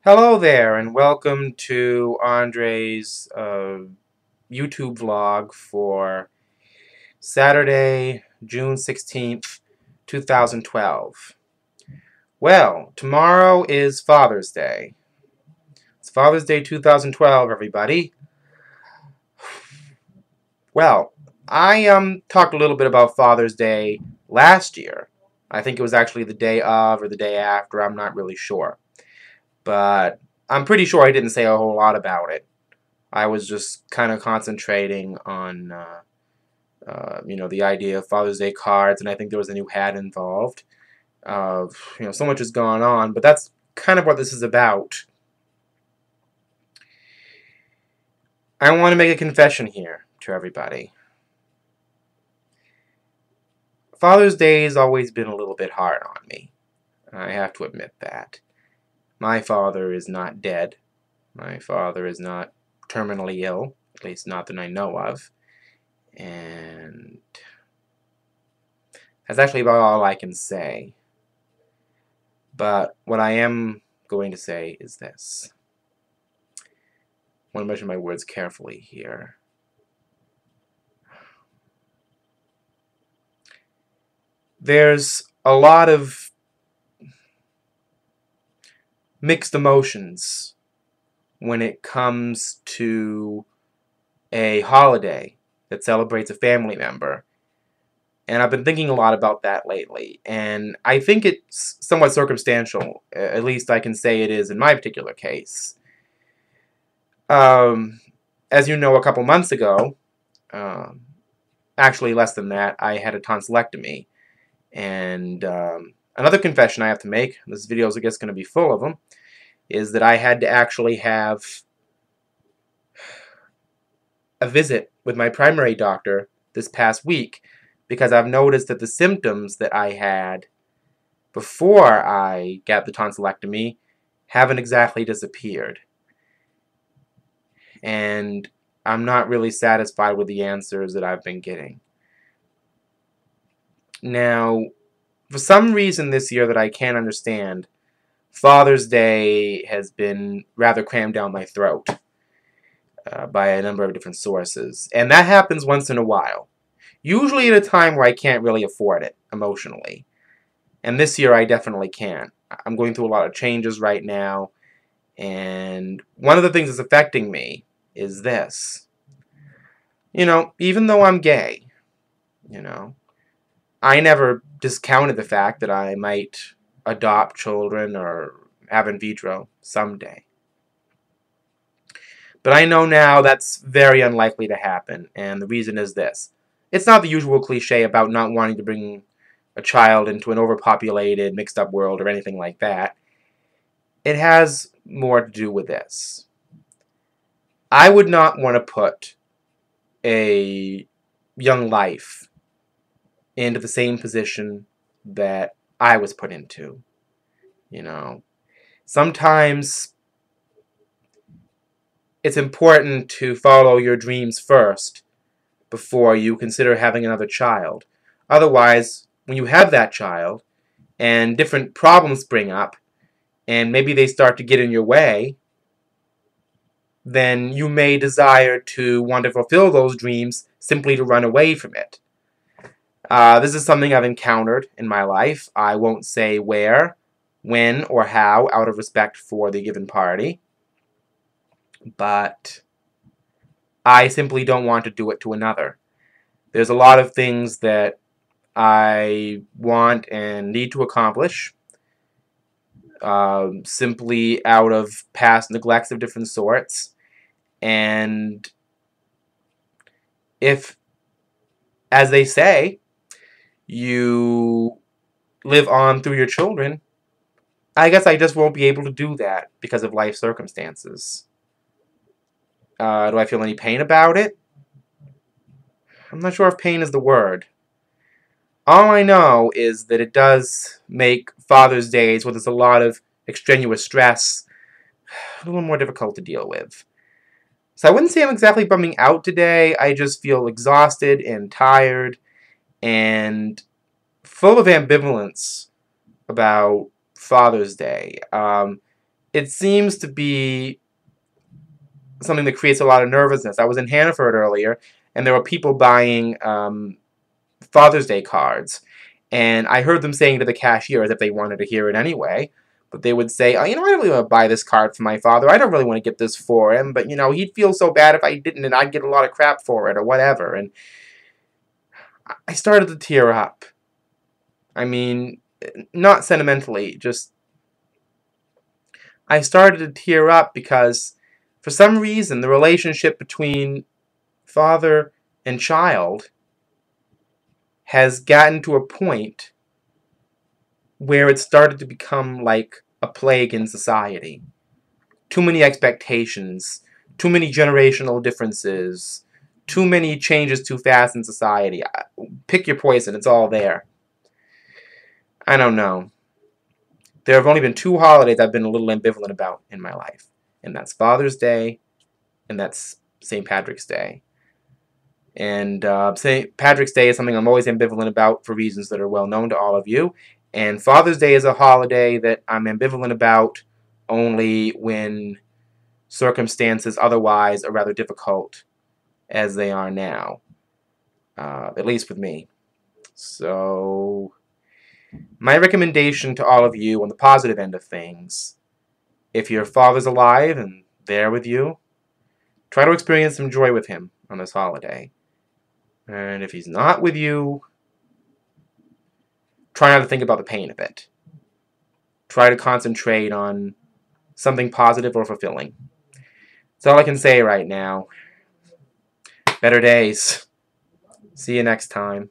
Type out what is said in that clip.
Hello there, and welcome to Andre's YouTube vlog for Saturday, June 16th, 2012. Well, tomorrow is Father's Day. It's Father's Day 2012, everybody. Well, I talked a little bit about Father's Day last year. I think it was actually the day of or the day after, I'm not really sure. But I'm pretty sure I didn't say a whole lot about it. I was just kind of concentrating on, the idea of Father's Day cards, and I think there was a new hat involved. So much has gone on, but that's kind of what this is about. I want to make a confession here to everybody. Father's Day has always been a little bit hard on me. I have to admit that. My father is not dead. My father is not terminally ill, at least not that I know of. And that's actually about all I can say. But what I am going to say is this. I want to measure my words carefully here. There's a lot of mixed emotions when it comes to a holiday that celebrates a family member. And I've been thinking a lot about that lately. And I think it's somewhat circumstantial. At least I can say it is in my particular case. As you know, a couple months ago, actually less than that, I had a tonsillectomy. And another confession I have to make, this video is I guess going to be full of them, is that I had to actually have a visit with my primary doctor this past week because I've noticed that the symptoms that I had before I got the tonsillectomy haven't exactly disappeared. And I'm not really satisfied with the answers that I've been getting. Now, for some reason this year that I can't understand, Father's Day has been rather crammed down my throat by a number of different sources. And that happens once in a while. Usually at a time where I can't really afford it emotionally. And this year I definitely can. I'm going through a lot of changes right now. And one of the things that's affecting me is this. Even though I'm gay, I never discounted the fact that I might adopt children or have in vitro someday. But I know now that's very unlikely to happen, and the reason is this. It's not the usual cliche about not wanting to bring a child into an overpopulated, mixed-up world or anything like that. It has more to do with this. I would not want to put a young life into the same position that I was put into. Sometimes it's important to follow your dreams first before you consider having another child. Otherwise, when you have that child and different problems spring up and maybe they start to get in your way, then you may desire to want to fulfill those dreams simply to run away from it. This is something I've encountered in my life. I won't say where, when, or how out of respect for the given party. But I simply don't want to do it to another. There's a lot of things that I want and need to accomplish simply out of past neglects of different sorts. And if, as they say, you live on through your children, I guess I just won't be able to do that because of life circumstances. Do I feel any pain about it? I'm not sure if pain is the word. All I know is that it does make Father's Days, where there's a lot of extraneous stress, a little more difficult to deal with. So I wouldn't say I'm exactly bumming out today. I just feel exhausted and tired and full of ambivalence about Father's Day. it seems to be something that creates a lot of nervousness. I was in Hannaford earlier, and there were people buying Father's Day cards, and I heard them saying to the cashier, as if they wanted to hear it anyway, but they would say, oh, you know, I don't really want to buy this card for my father. I don't really want to get this for him, but, you know, he'd feel so bad if I didn't, and I'd get a lot of crap for it, or whatever. And I started to tear up. I mean, not sentimentally, just I started to tear up because for some reason the relationship between father and child has gotten to a point where it started to become like a plague in society. Too many expectations, too many generational differences, too many changes too fast in society. Pick your poison, it's all there. I don't know. There have only been 2 holidays I've been a little ambivalent about in my life, and that's Father's Day, and that's St. Patrick's Day. And St. Patrick's Day is something I'm always ambivalent about for reasons that are well known to all of you, and Father's Day is a holiday that I'm ambivalent about only when circumstances otherwise are rather difficult, as they are now, at least with me. So my recommendation to all of you on the positive end of things, if your father's alive and there with you, try to experience some joy with him on this holiday. And if he's not with you, try not to think about the pain of it. Try to concentrate on something positive or fulfilling. That's all I can say right now. Better days. See you next time.